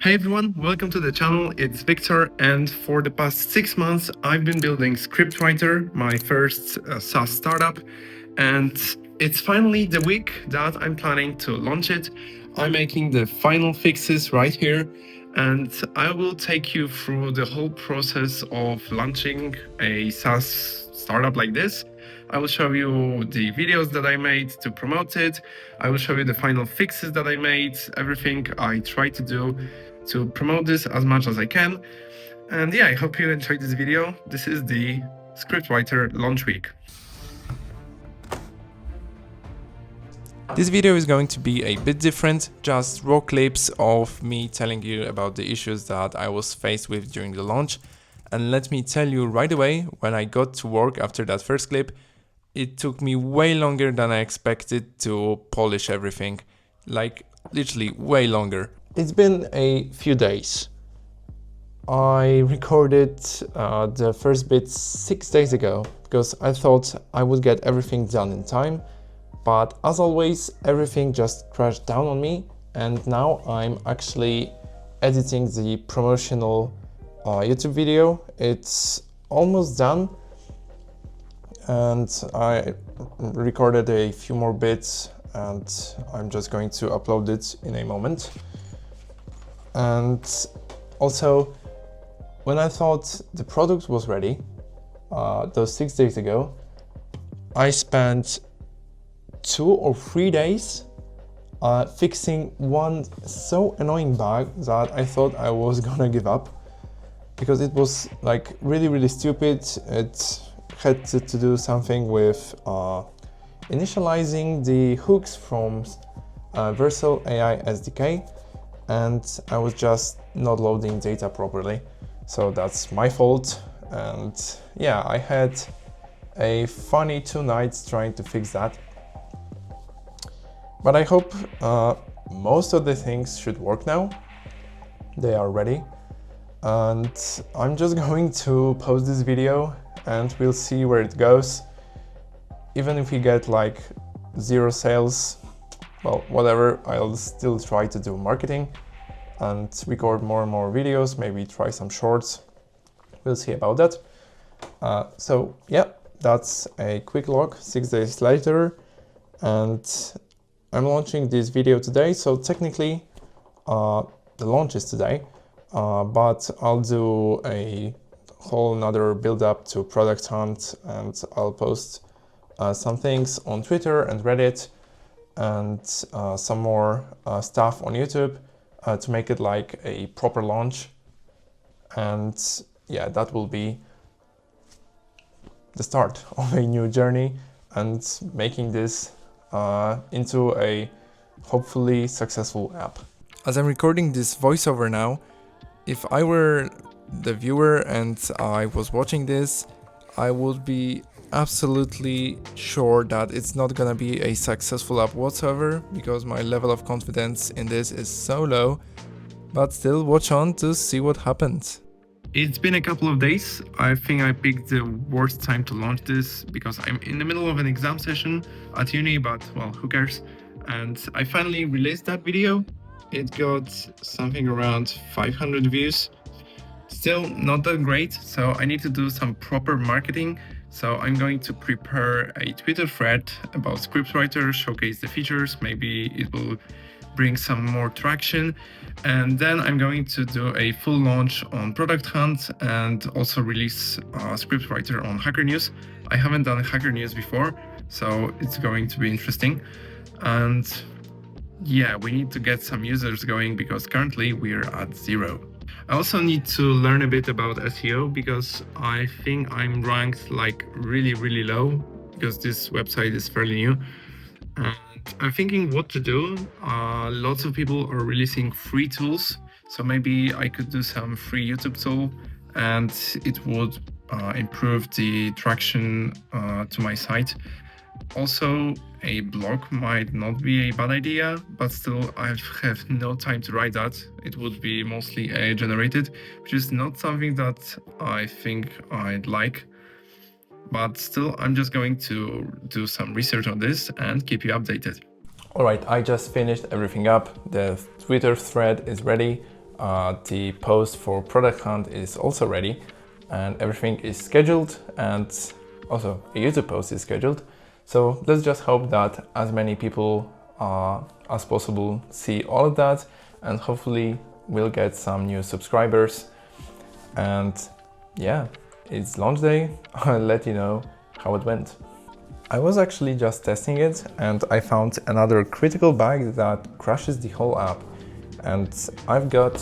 Hey everyone, welcome to the channel. It's Victor, and for the past 6 months, I've been building Scriptwriter, my first SaaS startup, and it's finally the week that I'm planning to launch it. I'm making the final fixes right here, and I will take you through the whole process of launching a SaaS startup like this. I will show you the videos that I made to promote it. I will show you the final fixes that I made, everything I try to do to promote this as much as I can. And yeah, I hope you enjoyed this video. This is the Scriptwriter launch week. This video is going to be a bit different, just raw clips of me telling you about the issues that I was faced with during the launch. And let me tell you right away, when I got to work after that first clip, it took me way longer than I expected to polish everything. Like, literally way longer. It's been a few days. I recorded the first bit 6 days ago because I thought I would get everything done in time. But as always, everything just crashed down on me, and now I'm actually editing the promotional YouTube video. It's almost done, and I recorded a few more bits, and I'm just going to upload it in a moment. And also, when I thought the product was ready, those 6 days ago, I spent 2 or 3 days fixing one so annoying bug that I thought I was gonna give up, because it was like really stupid. It had to do something with initializing the hooks from Vercel AI SDK, and I was just not loading data properly. So that's my fault, and yeah, I had a funny 2 nights trying to fix that. But I hope most of the things should work now. They are ready. And I'm just going to post this video and we'll see where it goes. Even if we get like 0 sales, well, whatever, I'll still try to do marketing and record more and more videos, maybe try some shorts. We'll see about that. So yeah, that's a quick look 6 days later. And I'm launching this video today, so technically the launch is today, but I'll do a whole another build up to product hunt, and I'll post some things on Twitter and Reddit, and some more stuff on YouTube to make it like a proper launch. And yeah, that will be the start of a new journey and making this into a hopefully successful app. As I'm recording this voiceover now, if I were the viewer and I was watching this, I would be absolutely sure that it's not gonna be a successful app whatsoever, because my level of confidence in this is so low. But still, watch on to see what happens. It's been a couple of days. I think I picked the worst time to launch this because I'm in the middle of an exam session at uni, but well, who cares? And I finally released that video. It got something around 500 views. Still not that great, so I need to do some proper marketing. So I'm going to prepare a Twitter thread about Scriptwriter, showcase the features, maybe it will bring some more traction. And then I'm going to do a full launch on Product Hunt and also release Scriptwriter on Hacker News. I haven't done Hacker News before, so it's going to be interesting. And yeah, we need to get some users going because currently we're at 0. I also need to learn a bit about SEO because I think I'm ranked like really low because this website is fairly new. And I'm thinking what to do. Lots of people are releasing free tools, so maybe I could do some free YouTube tool and it would improve the traction to my site. Also, a blog might not be a bad idea, but still I have no time to write that. It would be mostly AI generated, which is not something that I think I'd like. But still, I'm just going to do some research on this and keep you updated. Alright, I just finished everything up. The Twitter thread is ready. the post for Product Hunt is also ready and everything is scheduled, and also a YouTube post is scheduled. So let's just hope that as many people as possible see all of that, and hopefully we'll get some new subscribers. And yeah, it's launch day. I'll let you know how it went. I was actually just testing it and I found another critical bug that crashes the whole app, and I've got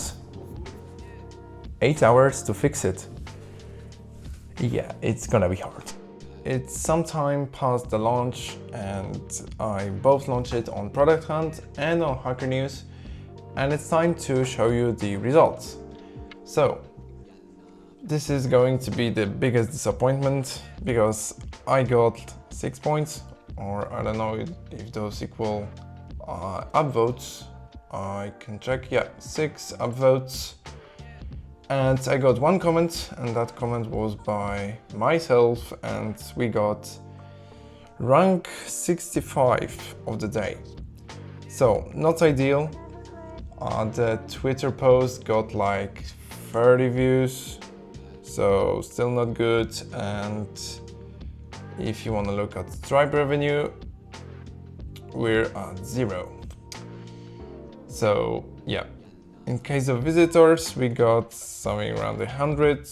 8 hours to fix it. Yeah, it's gonna be hard. It's some time past the launch and I both launched it on Product Hunt and on Hacker News, and it's time to show you the results. So this is going to be the biggest disappointment because I got 6 points, or I don't know if those equal upvotes. I can check, yeah, 6 upvotes. And I got 1 comment, and that comment was by myself, and we got rank 65 of the day. So not ideal. The Twitter post got like 30 views, so still not good. And if you want to look at Stripe revenue, we're at 0. So yeah, in case of visitors, we got something around 100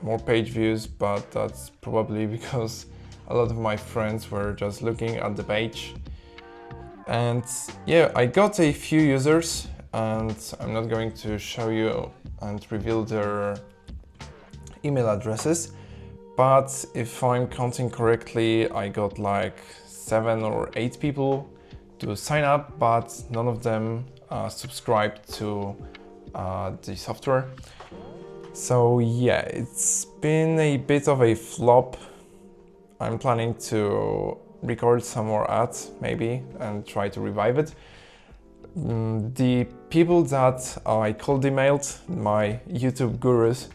more page views, but that's probably because a lot of my friends were just looking at the page. And yeah, I got a few users, and I'm not going to show you and reveal their email addresses, but if I'm counting correctly, I got like 7 or 8 people to sign up, but none of them subscribed to the software. So yeah, it's been a bit of a flop. I'm planning to record some more ads maybe and try to revive it. The people that I cold emailed, my YouTube gurus,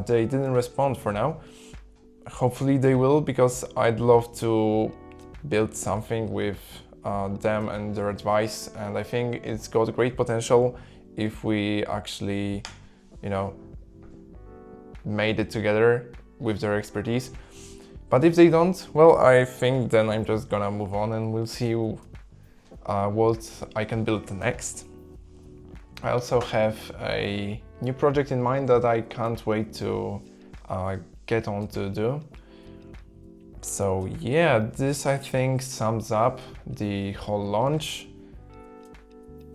they didn't respond for now. Hopefully they will, because I'd love to build something with them and their advice, and I think it's got great potential if we actually, you know, made it together with their expertise. But if they don't, well, I think then I'm just gonna move on and we'll see what I can build next. I also have a new project in mind that I can't wait to get on to do. So yeah, this I think sums up the whole launch.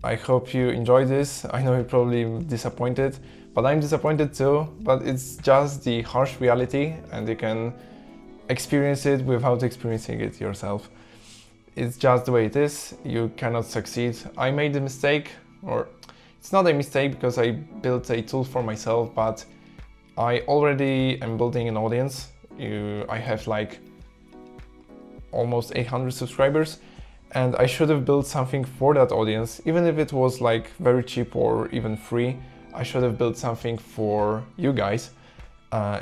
I hope you enjoyed this. I know you're probably disappointed, but I'm disappointed too, but it's just the harsh reality and you can experience it without experiencing it yourself. It's just the way it is. You cannot succeed. I made a mistake, or it's not a mistake because I built a tool for myself, but I already am building an audience. I have like almost 800 subscribers, and I should have built something for that audience, even if it was like very cheap or even free. I should have built something for you guys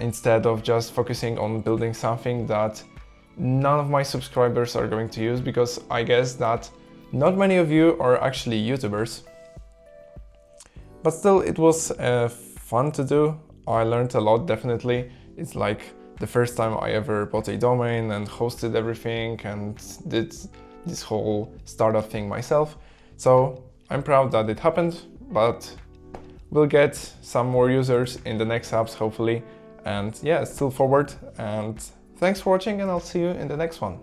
instead of just focusing on building something that none of my subscribers are going to use, because I guess that not many of you are actually YouTubers. But still, it was fun to do. I learned a lot, definitely. It's like the first time I ever bought a domain and hosted everything and did this whole startup thing myself. So I'm proud that it happened, but we'll get some more users in the next apps, hopefully. And yeah, still forward. And thanks for watching, and I'll see you in the next one.